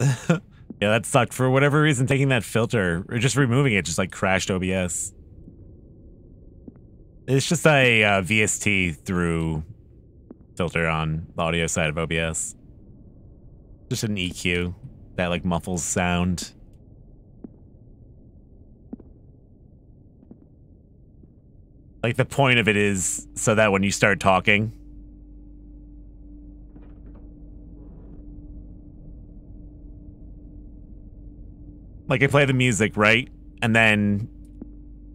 Yeah, that sucked. For whatever reason, taking that filter, or just removing it, just like crashed OBS. It's just a VST through filter on the audio side of OBS. Just an EQ that like muffles sound. Like the point of it is so that when you start talking, like I play the music, right? And then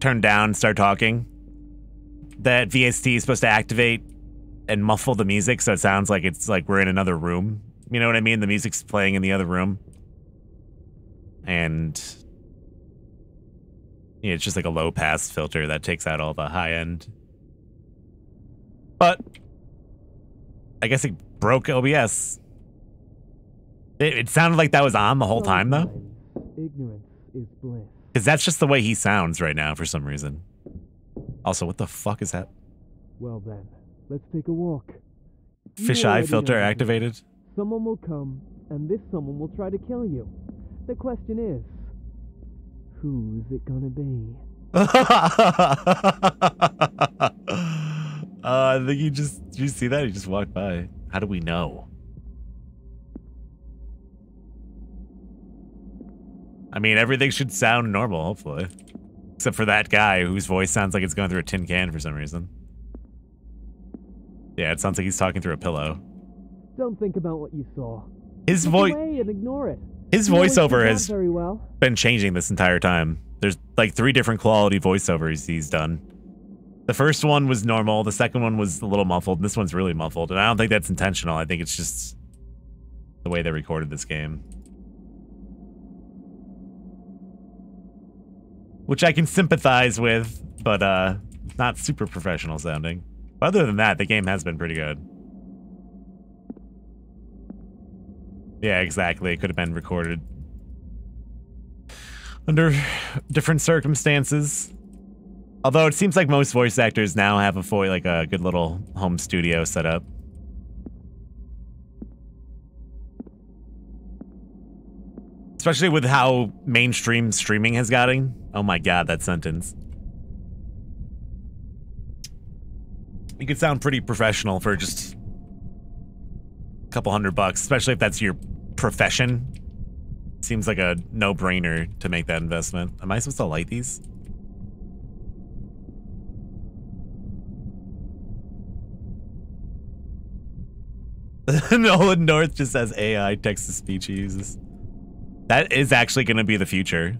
turn down, start talking. That VST is supposed to activate and muffle the music so it sounds like it's like we're in another room. You know what I mean? The music's playing in the other room. And yeah, it's just like a low pass filter that takes out all the high end. But I guess it broke OBS. It sounded like that was on the whole time though. Ignorance is bliss. Because that's just the way he sounds right now for some reason. Also, what the fuck is that? Well then, let's take a walk. Fisheye filter activated? Someone will come, and this someone will try to kill you. The question is, who's it gonna be? I think did you see that? He just walked by. How do we know? I mean, everything should sound normal, hopefully. Except for that guy whose voice sounds like it's going through a tin can for some reason. Yeah, it sounds like he's talking through a pillow. Don't think about what you saw. His voice and ignore it. His voiceover has very well. been changing this entire time. There's like 3 different quality voiceovers he's done. The first one was normal, the second one was a little muffled, and this one's really muffled. And I don't think that's intentional. I think it's just the way they recorded this game. Which I can sympathize with, but not super professional sounding. But other than that, the game has been pretty good. Yeah, exactly. It could have been recorded under different circumstances. Although it seems like most voice actors now have a good little home studio set up. Especially with how mainstream streaming has gotten. Oh my god, that sentence. You could sound pretty professional for just a couple $100, especially if that's your profession. Seems like a no-brainer to make that investment. Am I supposed to light these? Nolan North just says AI text-to-speech he uses. That is actually going to be the future.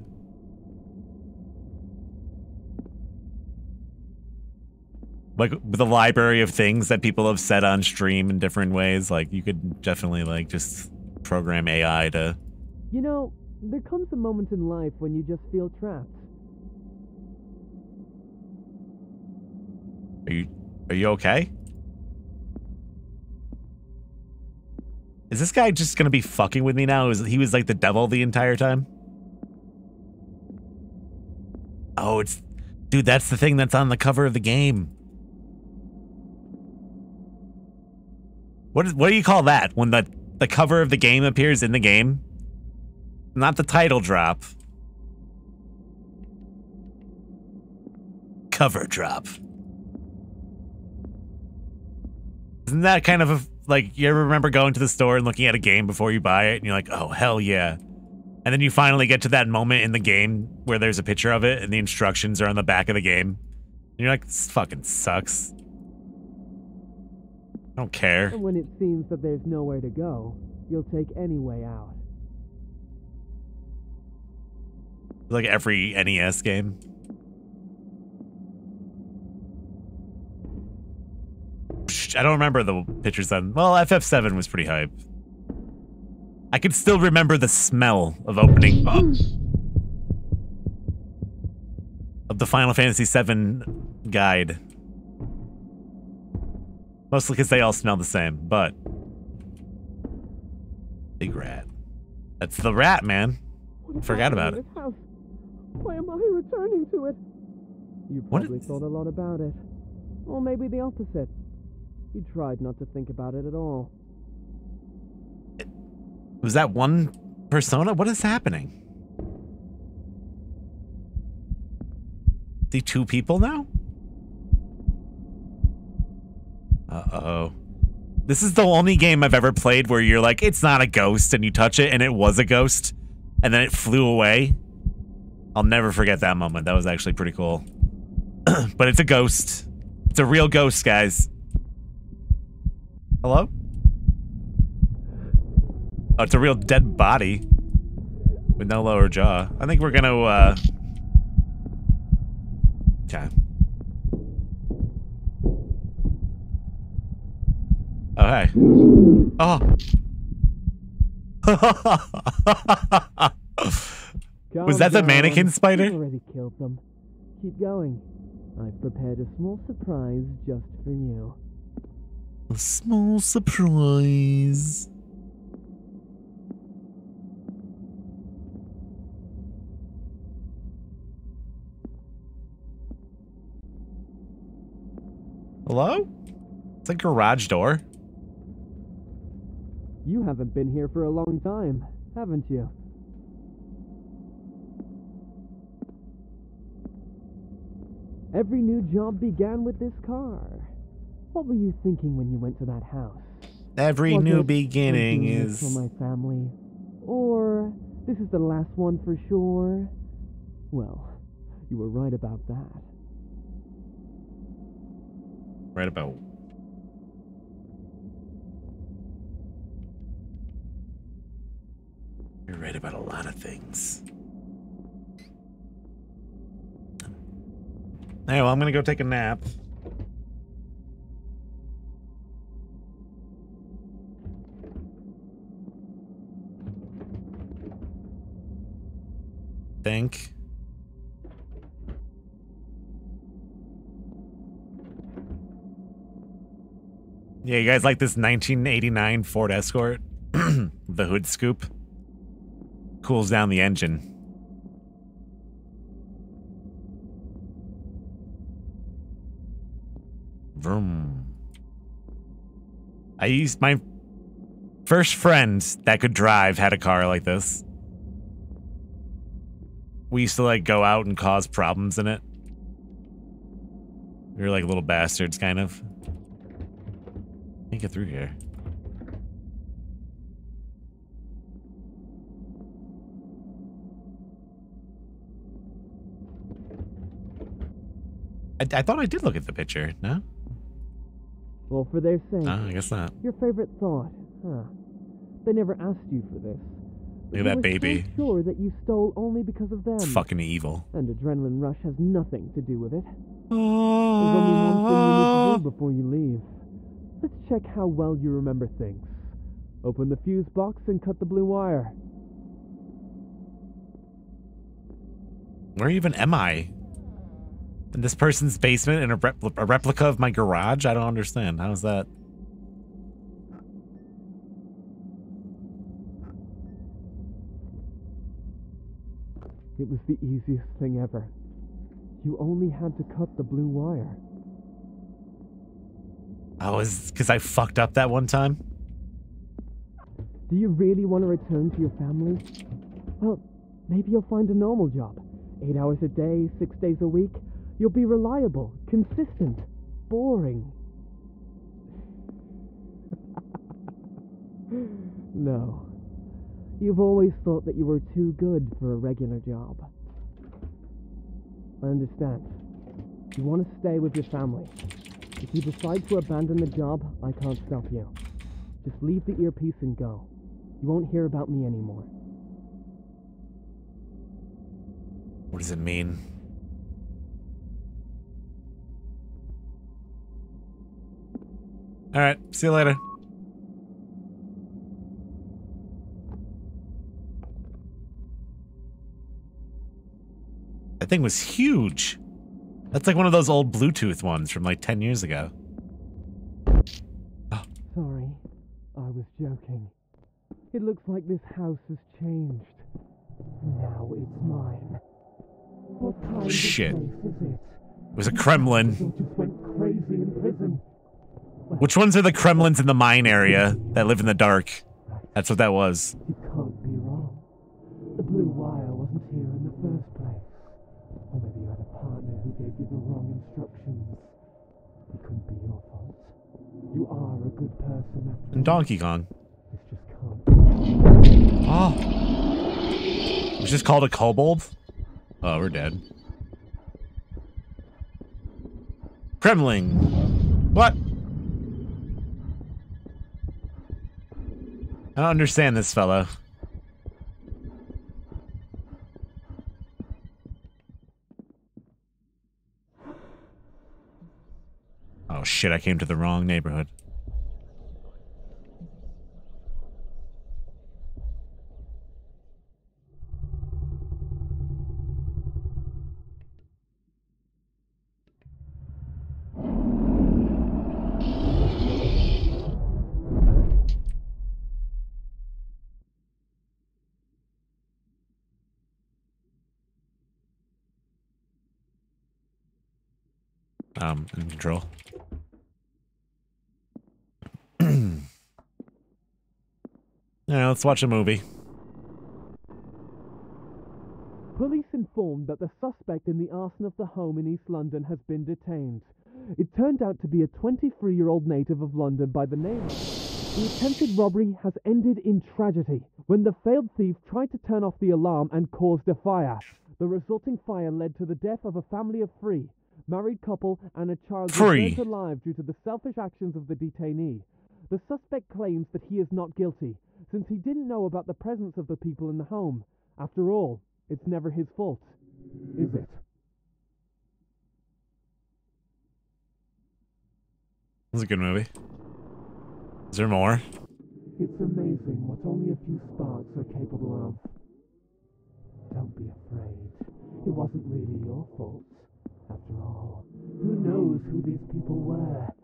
Like, with a library of things that people have said on stream in different ways, like, you could definitely, like, just program AI to... You know, there comes a moment in life when you just feel trapped. Are you okay? Is this guy just gonna be fucking with me now? He was like the devil the entire time? Oh, it's... Dude, that's the thing that's on the cover of the game. What do you call that? When the cover of the game appears in the game? Not the title drop. Cover drop. Isn't that kind of a... Like, you ever remember going to the store and looking at a game before you buy it, and you're like, oh, hell yeah. And then you finally get to that moment in the game where there's a picture of it, and the instructions are on the back of the game. And you're like, this fucking sucks. I don't care. And when it seems that there's nowhere to go, you'll take any way out. Like every NES game. I don't remember the pictures then. Well, FF7 was pretty hype. I can still remember the smell of opening of the Final Fantasy VII guide. Mostly because they all smell the same, but... Big rat. That's the rat, man. Forgot about it. Why am I returning to it? You probably thought a lot about it. Or maybe the opposite. You tried not to think about it at all. Was that one Persona? What is happening? The two people now? Uh-oh. This is the only game I've ever played where you're like, it's not a ghost, and you touch it, and it was a ghost, and then it flew away. I'll never forget that moment. That was actually pretty cool. But it's a ghost. It's a real ghost, guys. Hello? Oh, it's a real dead body with no lower jaw. I think we're gonna, okay. Oh, hey. Oh. Was that the mannequin spider? You've already killed them. Keep going. I've prepared a small surprise just for you. A small surprise. Hello? It's a garage door. You haven't been here for a long time, haven't you? Every new job began with this car. What were you thinking when you went to that house? Every new beginning is for my family. Or this is the last one for sure. Well, you were right about that. Right about. You're right about a lot of things. Hey, well, I'm gonna go take a nap. Think. Yeah, you guys like this 1989 Ford Escort? The hood scoop. Cools down the engine. Vroom. I used my first friend that could drive had a car like this. We used to like go out and cause problems in it. We were like little bastards, kind of. Can't get through here. I thought I did look at the picture, no? Well, for their sake. I guess not. Your favorite thought, huh? They never asked you for this. Look at that baby. So sure that you stole only because of them. It's fucking evil. And adrenaline rush has nothing to do with it. There's only one thing you need to do before you leave. Let's check how well you remember things. Open the fuse box and cut the blue wire. Where even am I? In this person's basement in a replica of my garage? I don't understand. How's that? It was the easiest thing ever. You only had to cut the blue wire. Oh, is because I fucked up that one time? Do you really want to return to your family? Well, maybe you'll find a normal job. 8 hours a day, 6 days a week. You'll be reliable, consistent, boring. No. You've always thought that you were too good for a regular job. I understand. You want to stay with your family. If you decide to abandon the job, I can't stop you. Just leave the earpiece and go. You won't hear about me anymore. What does it mean? Alright, see you later. That thing was huge. That's like one of those old Bluetooth ones from like 10 years ago. Oh. Sorry, I was joking. It looks like this house has changed. Now it's mine. What kind Shit. of place is it? It was a Kremlin. You just went crazy in prison. Which ones are the Kremlins in the mine area that live in the dark? That's what that was. You can't be wrong. And Donkey Kong. This just can't. Oh. It was just called a kobold? Oh, we're dead. Kremling. What? I don't understand this fellow. Oh shit, I came to the wrong neighborhood. In control. Yeah, let's watch a movie. Police informed that the suspect in the arson of the home in East London has been detained. It turned out to be a 23-year-old native of London by the name. The attempted robbery has ended in tragedy when the failed thief tried to turn off the alarm and caused a fire. The resulting fire led to the death of a family of 3, married couple and a child who burnt alive due to the selfish actions of the detainee. The suspect claims that he is not guilty, since he didn't know about the presence of the people in the home. After all, it's never his fault, is it? This is a good movie. Is there more? It's amazing what only a few sparks are capable of. Don't be afraid. It wasn't really your fault. After all, who knows who these people were?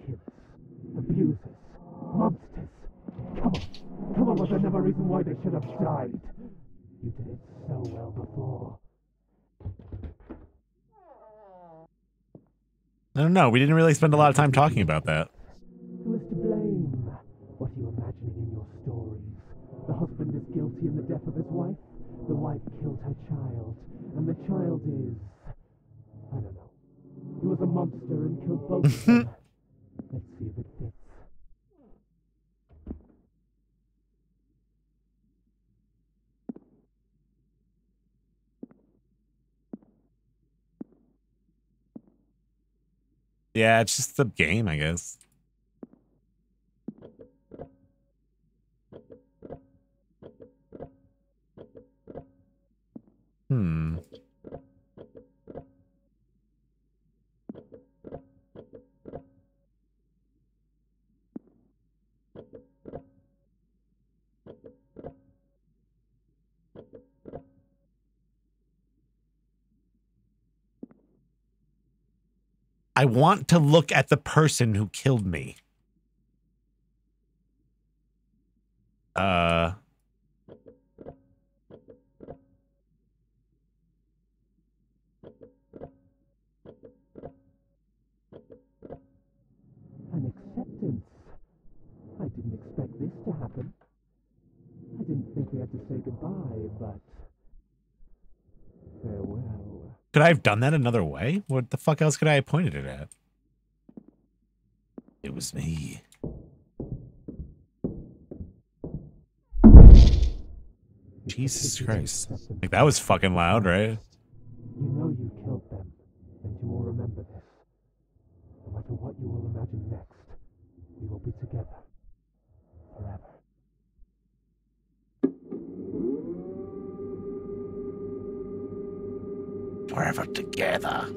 Killers, abusers, monsters. Come on, was another reason why they should have died. You did it so well before. I don't know. We didn't really spend a lot of time talking about that. Who is to blame? What are you imagining in your stories? The husband is guilty in the death of his wife. The wife killed her child. And the child is... I don't know. He was a monster and killed both of them. Let's see if it fits. Yeah, it's just the game, I guess. I want to look at the person who killed me. An acceptance. I didn't expect this to happen. I didn't think we had to say goodbye, but... farewell. Could I have done that another way? What the fuck else could I have pointed it at? It was me. Jesus Christ. Like, that was fucking loud, right? You know you killed them, and you will remember this. No matter what you will imagine next, we will be together. Forever. Forever together.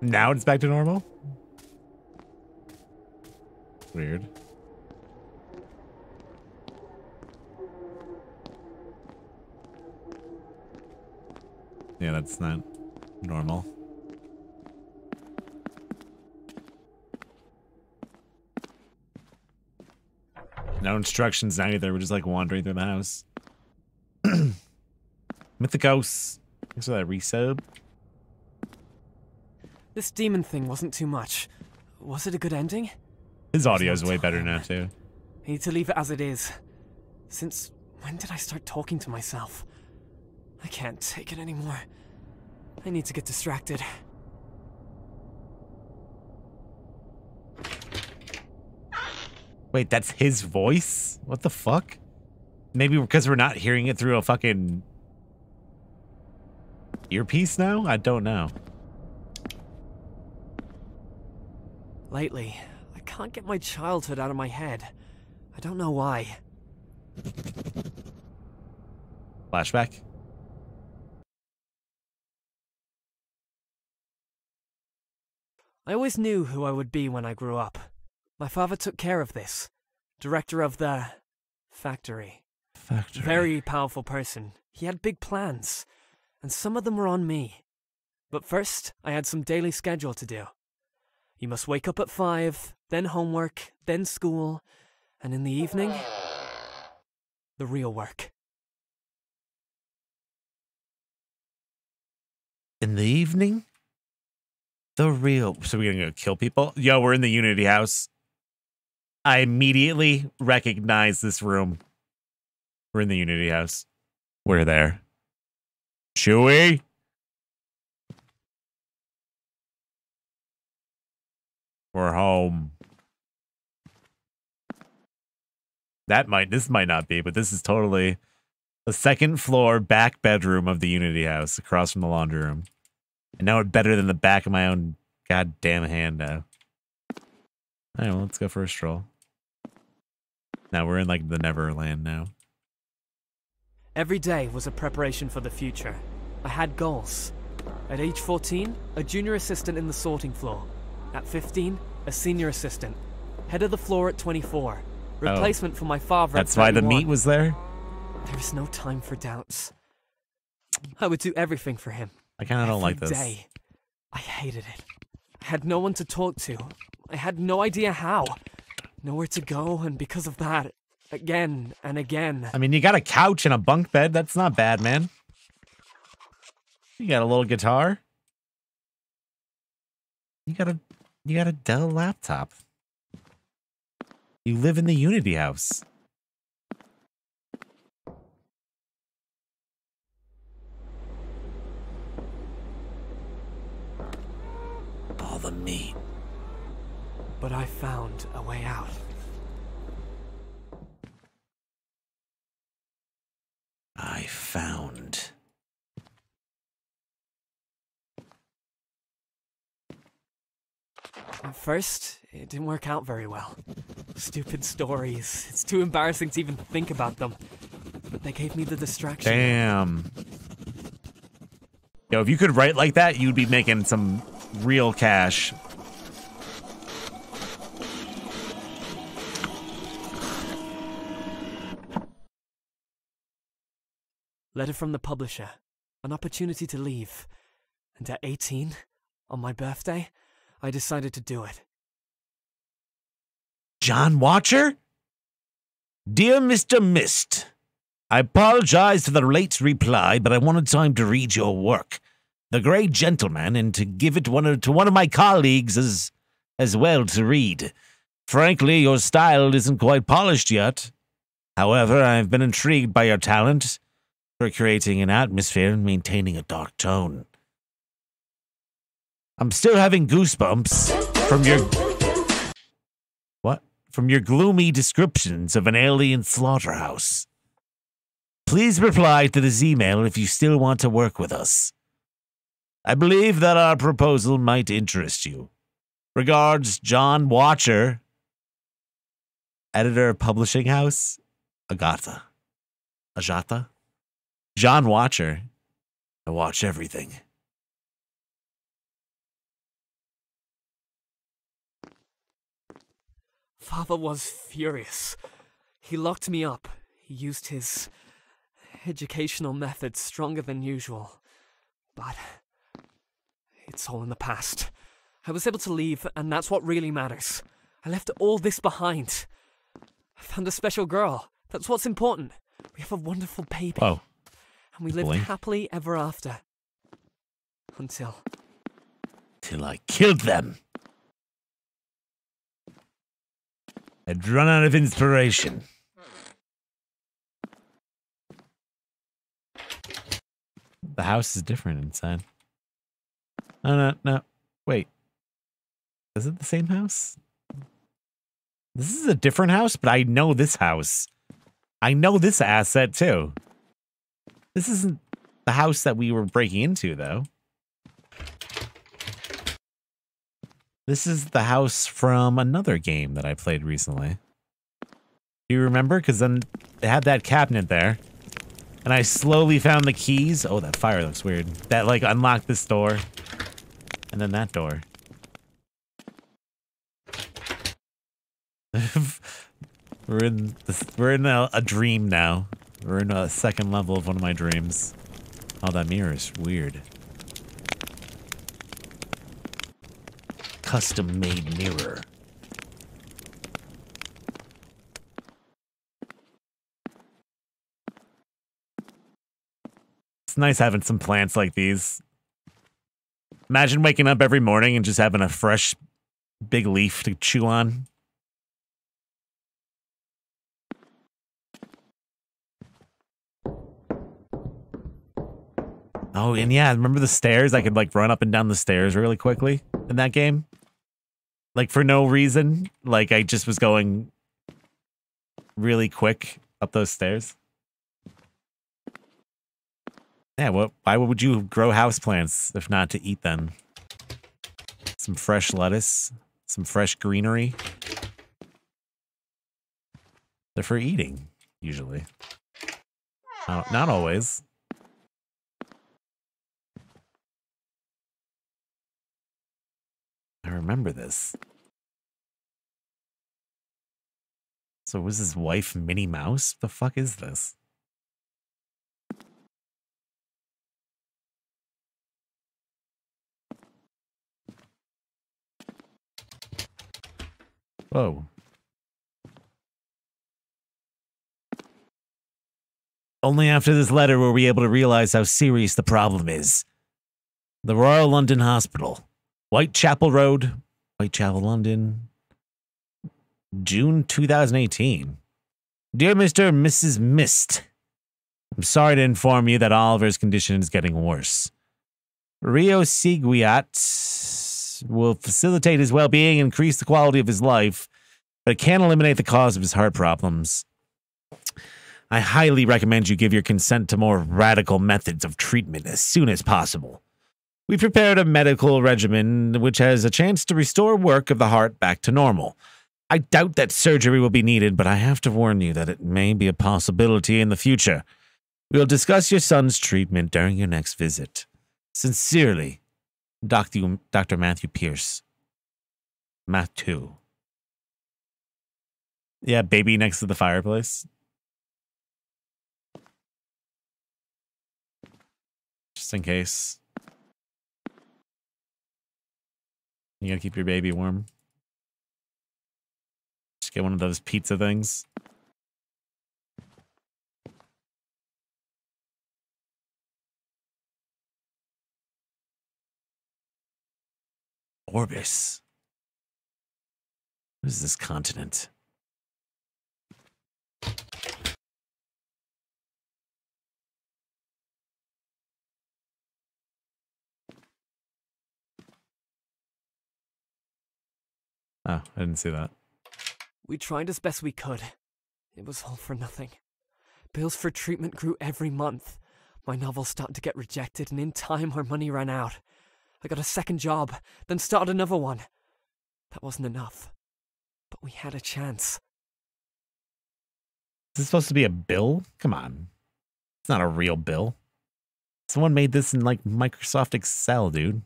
Now it's back to normal? Weird. Yeah, that's not normal. No instructions, not either. We're just like wandering through the house. Mythicos. Thanks for that resub. This demon thing wasn't too much. Was it a good ending? His audio is way better now, too. I need to leave it as it is. Since when did I start talking to myself? I can't take it anymore. I need to get distracted. Wait, that's his voice? What the fuck? Maybe because we're not hearing it through a fucking earpiece now? I don't know. Lately, I can't get my childhood out of my head. I don't know why. Flashback? I always knew who I would be when I grew up. My father took care of this. Director of the factory. Very powerful person. He had big plans, and some of them were on me. But first, I had some daily schedule to do. You must wake up at 5, then homework, then school, and in the evening, the real work. In the evening? The real... So we're gonna go kill people? Yo, we're in the Unity house. I immediately recognize this room. We're in the Unity house. We're there. Chewie? We're home. This might not be, but this is totally the second floor back bedroom of the Unity house across from the laundry room. I know it better than the back of my own goddamn hand now. All right, well, let's go for a stroll. Now we're in like the Neverland now. Every day was a preparation for the future. I had goals. At age 14, a junior assistant in the sorting floor. At 15, a senior assistant. Head of the floor at 24. Replacement for my father at 31. That's why the meat was there? There is no time for doubts. I would do everything for him. I kind of don't like this. Day. I hated it. I had no one to talk to. I had no idea how. Nowhere to go, and because of that, again and again. I mean, you got a couch and a bunk bed. That's not bad, man. You got a little guitar. You got a Dell laptop. You live in the Unity house. All the meat. But I found a way out. I found. At first, it didn't work out very well. Stupid stories. It's too embarrassing to even think about them. But they gave me the distraction. Damn. Yo, if you could write like that, you'd be making some real cash. Letter from the publisher. An opportunity to leave. And at 18, on my birthday, I decided to do it. John Watcher? Dear Mr. Mist, I apologize for the late reply, but I wanted time to read your work. The Grey Gentleman, and to give it to one of my colleagues as well to read. Frankly, your style isn't quite polished yet. However, I've been intrigued by your talent for creating an atmosphere and maintaining a dark tone. I'm still having goosebumps from your... What? From your gloomy descriptions of an alien slaughterhouse. Please reply to this email if you still want to work with us. I believe that our proposal might interest you. Regards, John Watcher, editor of Publishing House, Ajata. John Watcher. I watch everything. Father was furious. He locked me up. He used his educational methods stronger than usual. But it's all in the past. I was able to leave, and that's what really matters. I left all this behind. I found a special girl. That's what's important. We have a wonderful baby. Oh. And we lived Boy. happily ever after. Until... Till I killed them. I'd run out of inspiration. The house is different inside. Oh, no. Wait. Is it the same house? This is a different house, but I know this house. I know this asset, too. This isn't the house that we were breaking into, though. This is the house from another game that I played recently. Do you remember? Because then it had that cabinet there. And I slowly found the keys. Oh, that fire looks weird. That, like, unlocked this door. And then that door. We're in a dream now. We're in a second level of one of my dreams. Oh, that mirror is weird. Custom-made mirror. It's nice having some plants like these. Imagine waking up every morning and just having a fresh, big leaf to chew on. Oh, and yeah, remember the stairs? I could, like, run up and down the stairs really quickly in that game. Like, for no reason. Like, I just was going really quick up those stairs. Yeah, why would you grow houseplants if not to eat them? Some fresh lettuce, some fresh greenery. They're for eating, usually. Not always. I remember this. So was his wife Minnie Mouse? The fuck is this? Whoa. Only after this letter were we able to realize how serious the problem is. The Royal London Hospital. Whitechapel Road, Whitechapel, London, June 2018. Dear Mr. and Mrs. Mist, I'm sorry to inform you that Oliver's condition is getting worse. Rio Seguiat will facilitate his well-being and increase the quality of his life, but it can't eliminate the cause of his heart problems. I highly recommend you give your consent to more radical methods of treatment as soon as possible. We prepared a medical regimen which has a chance to restore work of the heart back to normal. I doubt that surgery will be needed, but I have to warn you that it may be a possibility in the future. We'll discuss your son's treatment during your next visit. Sincerely, Dr. Matthew Pierce. Matthew. Yeah, baby next to the fireplace. Just in case. You gotta keep your baby warm. Just get one of those pizza things. Orbis. What is this continent? Oh, I didn't see that. We tried as best we could. It was all for nothing. Bills for treatment grew every month. My novel started to get rejected, and in time our money ran out. I got a second job, then started another one. That wasn't enough. But we had a chance. Is this supposed to be a bill? Come on. It's not a real bill. Someone made this in, like, Microsoft Excel, dude.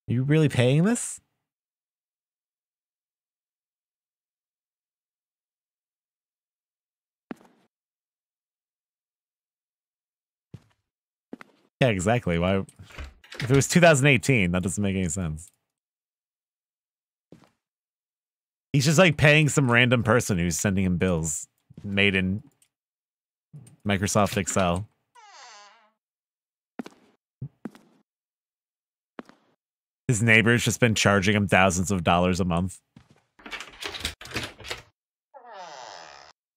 Are you really paying this? Yeah, exactly. Why? If it was 2018, that doesn't make any sense. He's just like paying some random person who's sending him bills made in Microsoft Excel. His neighbor's just been charging him thousands of dollars a month.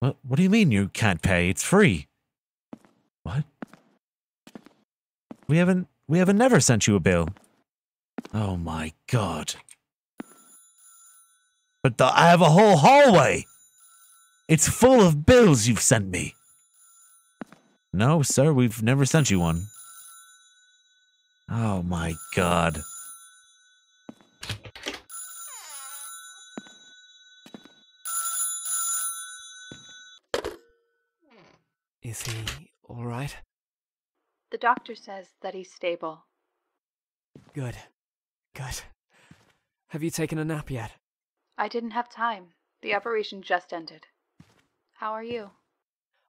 What do you mean you can't pay? It's free. What? We haven't never sent you a bill. Oh my god. But I have a whole hallway. It's full of bills you've sent me. No, sir, we've never sent you one. Oh my god. Is he alright? The doctor says that he's stable. Good. Good. Have you taken a nap yet? I didn't have time. The operation just ended. How are you?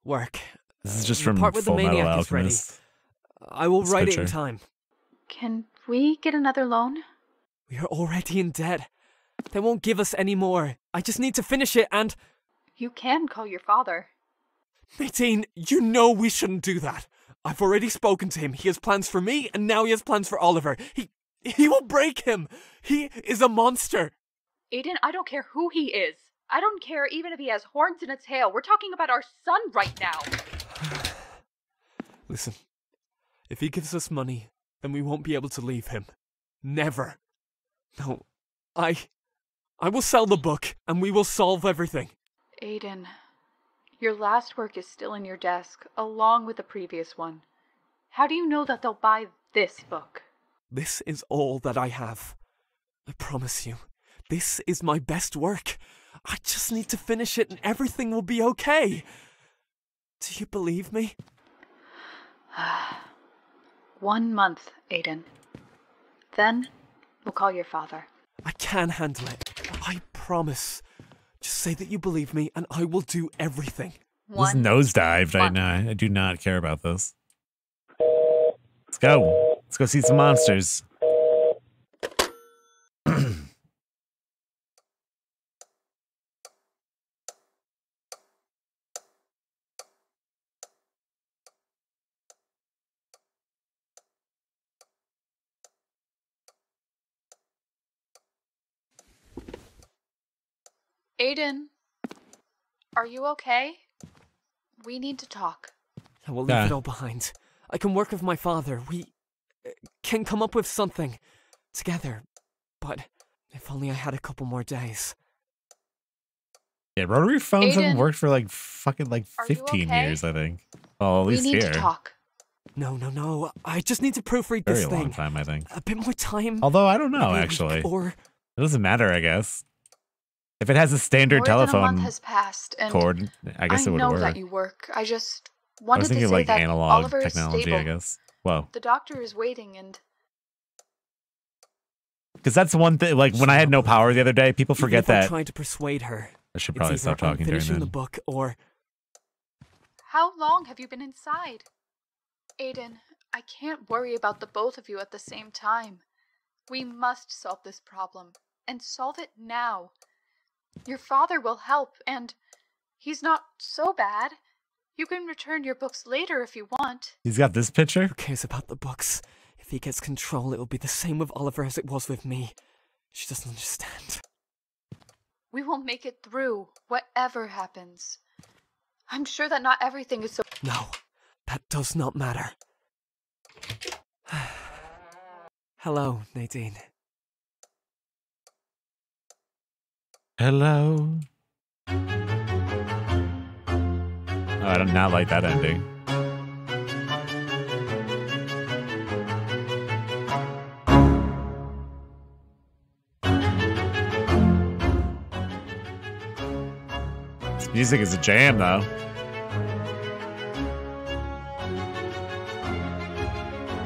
Work. This is just from Part with the Full Metal Maniac is ready. Alchemist. I will write it in picture. time. Can we get another loan? We are already in debt. They won't give us any more. I just need to finish it and... You can call your father. Nadine, you know we shouldn't do that. I've already spoken to him. He has plans for me, and now he has plans for Oliver. He will break him. He is a monster. Aiden, I don't care who he is. I don't care even if he has horns and a tail. We're talking about our son right now. Listen, if he gives us money, then we won't be able to leave him. Never. No, I will sell the book, and we will solve everything. Aiden, your last work is still in your desk, along with the previous one. How do you know that they'll buy this book? This is all that I have. I promise you, this is my best work. I just need to finish it and everything will be okay. Do you believe me? 1 month, Aiden. Then, we'll call your father. I can handle it. I promise. Just say that you believe me and I will do everything. This nosedived right now. I do not care about this. Let's go. Let's go see some monsters. Aiden, are you okay? We need to talk. I will leave it all behind. I can work with my father. We can come up with something together. But if only I had a couple more days. Yeah, rotary phones Aiden, haven't worked for like fucking like are you 15 okay? years, I think. Well, at least we need here. to talk. No. I just need to proofread Very this thing. long time, I think. A bit more time. Although I don't know, maybe a week, actually. Or It doesn't matter, I guess. If it has a standard More than a telephone month has passed, and cord, I guess it would know work. that you work. I just I wanted was to thinking say like that analog Oliver technology, is stable. I guess. Whoa. The doctor is waiting, and Because that's one thing, like when I had no power the other day, people even forget if I that. tried to persuade her. I should It's probably either stop I'm talking during finishing the that. book or how long have you been inside? Aiden, I can't worry about the both of you at the same time. We must solve this problem, and solve it now. Your father will help, and he's not so bad. You can return your books later if you want. He's got this picture? who cares about the books? If he gets control, it will be the same with Oliver as it was with me. She doesn't understand. We will make it through, whatever happens. I'm sure that not everything is so... No, that does not matter. Hello, Nadine. Hello. Oh, I do not like that ending. This music is a jam, though.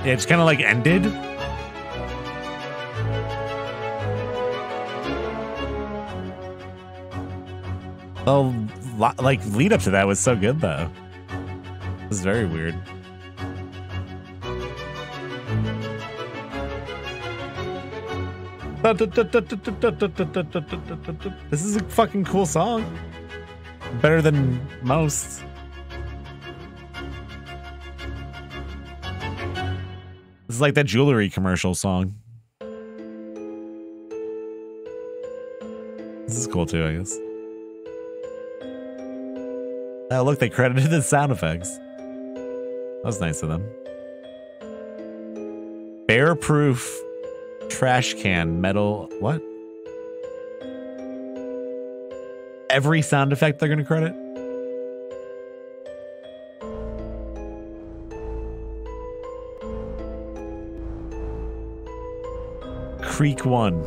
Yeah, it just kind of like ended. The like lead up to that was so good, though. This is very weird. This is a fucking cool song. Better than most. This is like that jewelry commercial song. cool too, I guess. Oh, look, they credited the sound effects. That was nice of them. Bear-proof trash can metal. What? Every sound effect they're going to credit? Creek 1.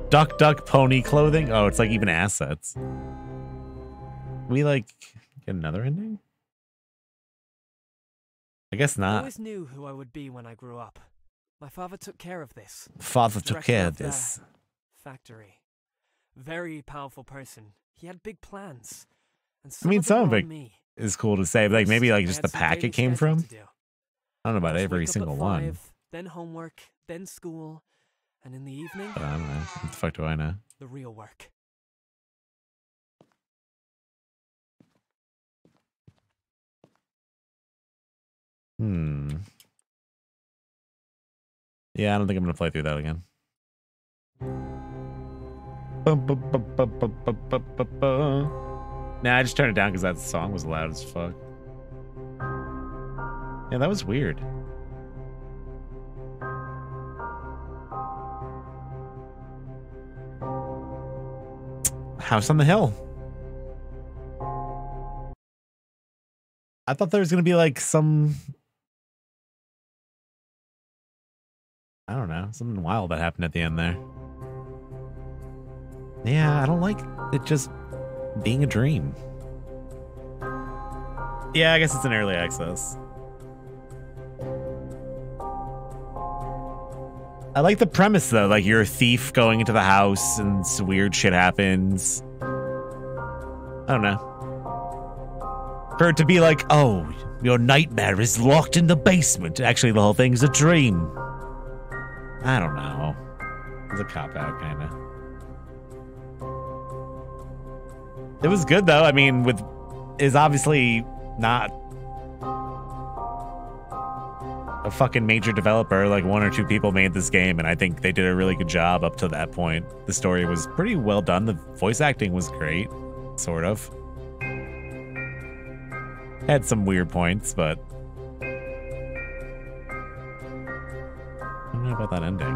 Duck Duck Pony clothing. Oh, it's like even assets. We like get another ending? I guess I not. always knew who I would be when I grew up. My father took care of this. Father The took director care of the this. factory. Very powerful person. He had big plans. And I mean, of them some of were it on me. is cool to say, but like maybe like I just had the some pack daily it came schedule from. to do. I don't know about I'd every wake up at single one. 5, then homework, then school, and in the evening, But I don't know. What the fuck do I know? the real work. Yeah, I don't think I'm gonna play through that again. Nah, I just turned it down because that song was loud as fuck. Yeah, that was weird. House on the Hill. I thought there was gonna be like some, I don't know, something wild that happened at the end there. Yeah, I don't like it just being a dream. Yeah, I guess it's an early access. I like the premise though, like you're a thief going into the house and some weird shit happens. I don't know. For it to be like, oh, your nightmare is locked in the basement. Actually, the whole thing's a dream. I don't know. It's a cop-out, kind of. It was good, though. I mean, is obviously not a fucking major developer. Like, 1 or 2 people made this game, and I think they did a really good job up to that point. The story was pretty well done. The voice acting was great, sort of. Had some weird points, but I don't know about that ending.